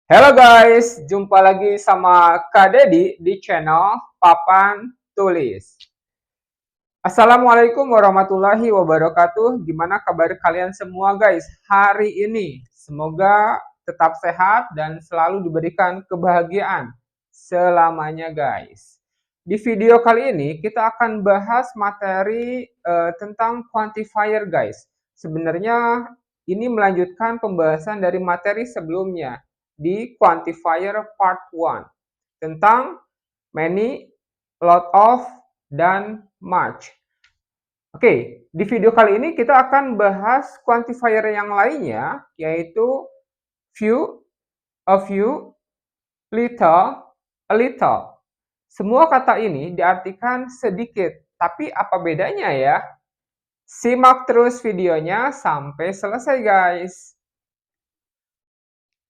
Halo guys, jumpa lagi sama Kak Dedi di channel Papan Tulis. Assalamualaikum warahmatullahi wabarakatuh. Gimana kabar kalian semua guys hari ini? Semoga tetap sehat dan selalu diberikan kebahagiaan selamanya guys. Di video kali ini kita akan bahas materi tentang quantifier guys. Sebenarnya ini melanjutkan pembahasan dari materi sebelumnya di quantifier part 1 tentang many, lot of, dan much. Oke, di video kali ini kita akan bahas quantifier yang lainnya, yaitu few, a few, little, a little. Semua kata ini diartikan sedikit, tapi apa bedanya ya? Simak terus videonya sampai selesai guys.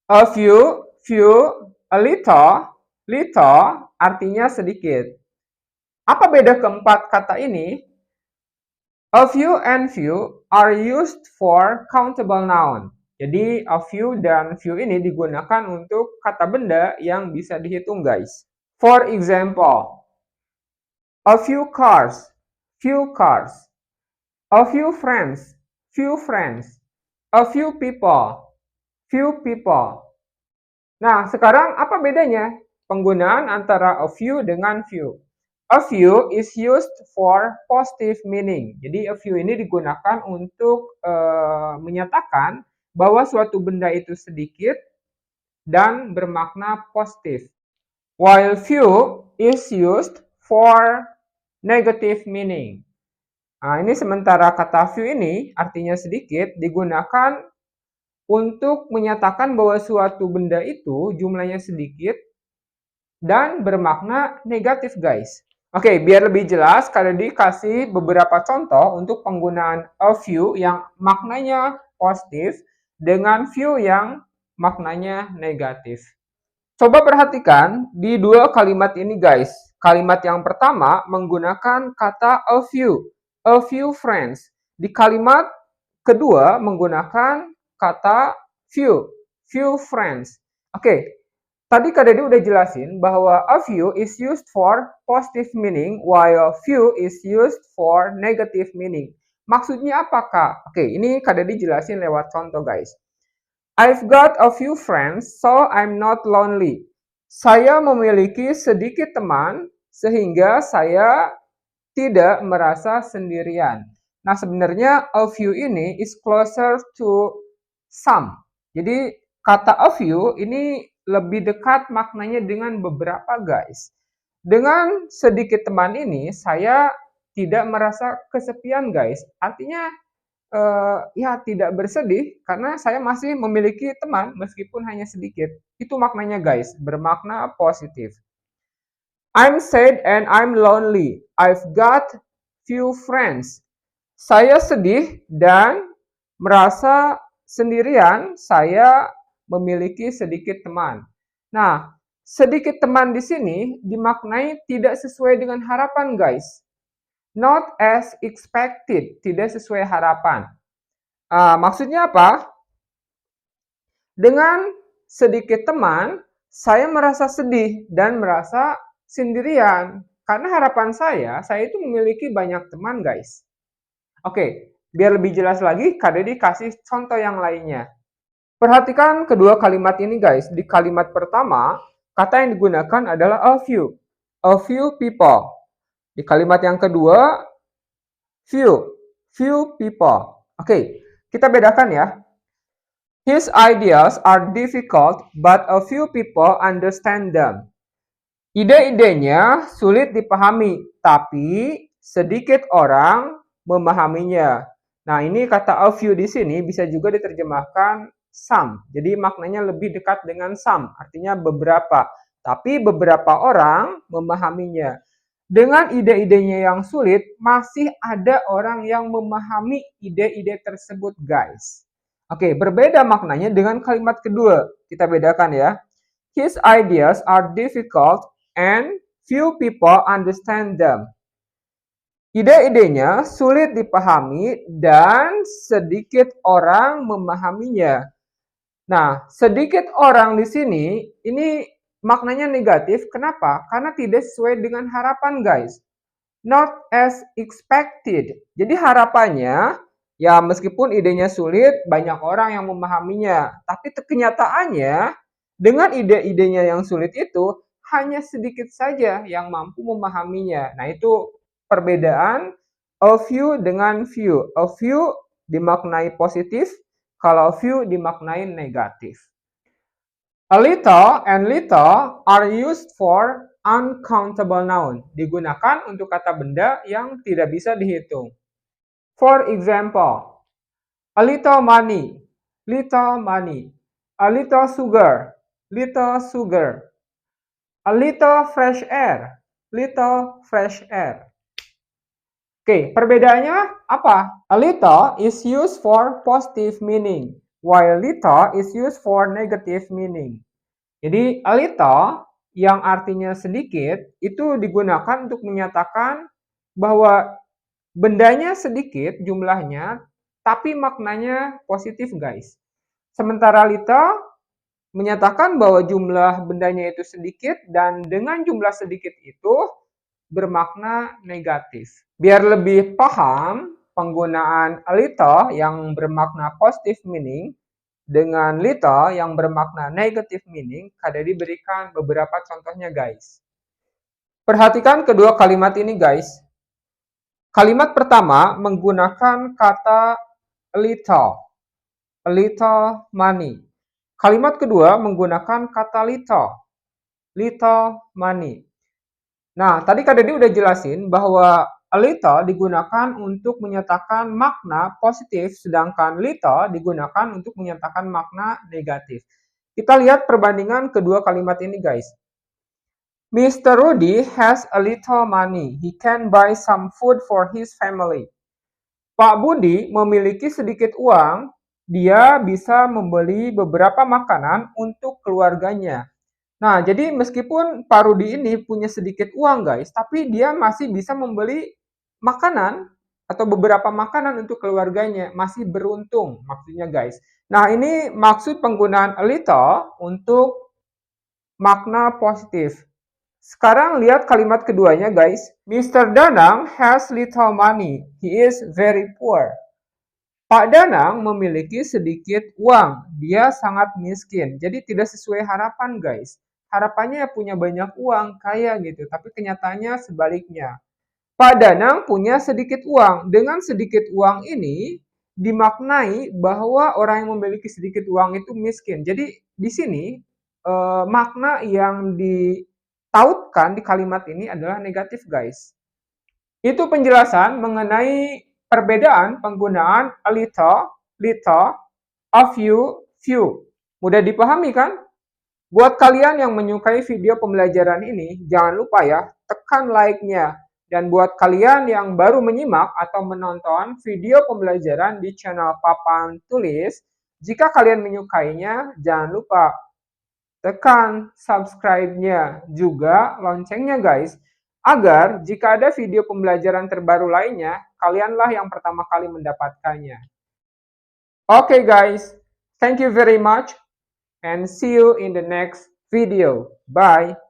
A few, a little, little artinya sedikit. Apa beda keempat kata ini? A few and few are used for countable noun. Jadi a few dan few ini digunakan untuk kata benda yang bisa dihitung guys. For example, a few cars, few cars. A few friends, few friends. A few people, few people. Nah, sekarang apa bedanya penggunaan antara a few dengan few? A few is used for positive meaning. Jadi a few ini digunakan untuk menyatakan bahwa suatu benda itu sedikit dan bermakna positif. While few is used for negative meaning. Nah, ini sementara kata few ini artinya sedikit digunakan untuk menyatakan bahwa suatu benda itu jumlahnya sedikit dan bermakna negatif guys. Oke, biar lebih jelas, kalian dikasih beberapa contoh untuk penggunaan a few yang maknanya positif dengan few yang maknanya negatif. Coba perhatikan di dua kalimat ini guys. Kalimat yang pertama menggunakan kata a few friends. Di kalimat kedua menggunakan kata few friends. Oke, tadi Kak Dede udah jelasin bahwa a few is used for positive meaning while few is used for negative meaning. Maksudnya apa Kak? Oke, ini Kak Dede jelasin lewat contoh guys. I've got a few friends, so I'm not lonely. Saya memiliki sedikit teman, sehingga saya tidak merasa sendirian. Nah, sebenarnya a few ini is closer to some. Jadi, kata a few ini lebih dekat maknanya dengan beberapa guys. Dengan sedikit teman ini, saya tidak merasa kesepian guys. Artinya, ya tidak bersedih karena saya masih memiliki teman meskipun hanya sedikit. Itu maknanya guys, bermakna positif. I'm sad and I'm lonely. I've got few friends. Saya sedih dan merasa sendirian. Saya memiliki sedikit teman. Nah, sedikit teman di sini dimaknai tidak sesuai dengan harapan guys. Not as expected, tidak sesuai harapan. Maksudnya apa? Dengan sedikit teman, saya merasa sedih dan merasa sendirian. Karena harapan saya itu memiliki banyak teman guys. Oke, biar lebih jelas lagi, Kak Dedi kasih contoh yang lainnya. Perhatikan kedua kalimat ini guys. Di kalimat pertama, kata yang digunakan adalah a few. A few people. Di kalimat yang kedua, few people. Oke, kita bedakan ya. His ideas are difficult, but a few people understand them. Ide-idenya sulit dipahami, tapi sedikit orang memahaminya. Nah, ini kata a few di sini bisa juga diterjemahkan some. Jadi maknanya lebih dekat dengan some, artinya beberapa. Tapi beberapa orang memahaminya. Dengan ide-idenya yang sulit, masih ada orang yang memahami ide-ide tersebut, guys. Oke, berbeda maknanya dengan kalimat kedua. Kita bedakan ya. His ideas are difficult and few people understand them. Ide-idenya sulit dipahami dan sedikit orang memahaminya. Nah, sedikit orang di sini, ini maknanya negatif. Kenapa? Karena tidak sesuai dengan harapan, guys. Not as expected. Jadi harapannya, ya meskipun idenya sulit, banyak orang yang memahaminya. Tapi kenyataannya, dengan ide-idenya yang sulit itu, hanya sedikit saja yang mampu memahaminya. Nah, itu perbedaan a few dengan few. A few dimaknai positif, kalau few dimaknai negatif. A little and little are used for uncountable noun. Digunakan untuk kata benda yang tidak bisa dihitung. For example, a little money, little money. A little sugar, little sugar. A little fresh air, little fresh air. Oke, perbedaannya apa? A little is used for positive meaning, while little is used for negative meaning. Jadi, a little yang artinya sedikit itu digunakan untuk menyatakan bahwa bendanya sedikit jumlahnya, tapi maknanya positif, guys. Sementara little menyatakan bahwa jumlah bendanya itu sedikit dan dengan jumlah sedikit itu bermakna negatif. Biar lebih paham penggunaan a little yang bermakna positive meaning dengan little yang bermakna negative meaning, kada diberikan beberapa contohnya, guys. Perhatikan kedua kalimat ini, guys. Kalimat pertama menggunakan kata a little money. Kalimat kedua menggunakan kata little money. Nah, tadi Kak Dedi udah jelasin bahwa a little digunakan untuk menyatakan makna positif, sedangkan little digunakan untuk menyatakan makna negatif. Kita lihat perbandingan kedua kalimat ini, guys. Mr. Rudy has a little money. He can buy some food for his family. Pak Budi memiliki sedikit uang. Dia bisa membeli beberapa makanan untuk keluarganya. Nah, jadi meskipun Pak Rudi ini punya sedikit uang, guys, tapi dia masih bisa membeli makanan atau beberapa makanan untuk keluarganya. Masih beruntung, maksudnya, guys. Nah, ini maksud penggunaan a little untuk makna positif. Sekarang lihat kalimat keduanya, guys. Mr. Danang has little money. He is very poor. Pak Danang memiliki sedikit uang. Dia sangat miskin. Jadi tidak sesuai harapan, guys. Harapannya punya banyak uang, kaya gitu. Tapi kenyataannya sebaliknya. Pak Danang punya sedikit uang. Dengan sedikit uang ini dimaknai bahwa orang yang memiliki sedikit uang itu miskin. Jadi di sini makna yang ditautkan di kalimat ini adalah negatif, guys. Itu penjelasan mengenai perbedaan penggunaan a little, a few, few. Mudah dipahami kan? Buat kalian yang menyukai video pembelajaran ini, jangan lupa ya, tekan like-nya. Dan buat kalian yang baru menyimak atau menonton video pembelajaran di channel Papan Tulis, jika kalian menyukainya, jangan lupa tekan subscribe-nya, juga loncengnya, guys. Agar jika ada video pembelajaran terbaru lainnya, kalianlah yang pertama kali mendapatkannya. Okay, guys, thank you very much and see you in the next video. Bye.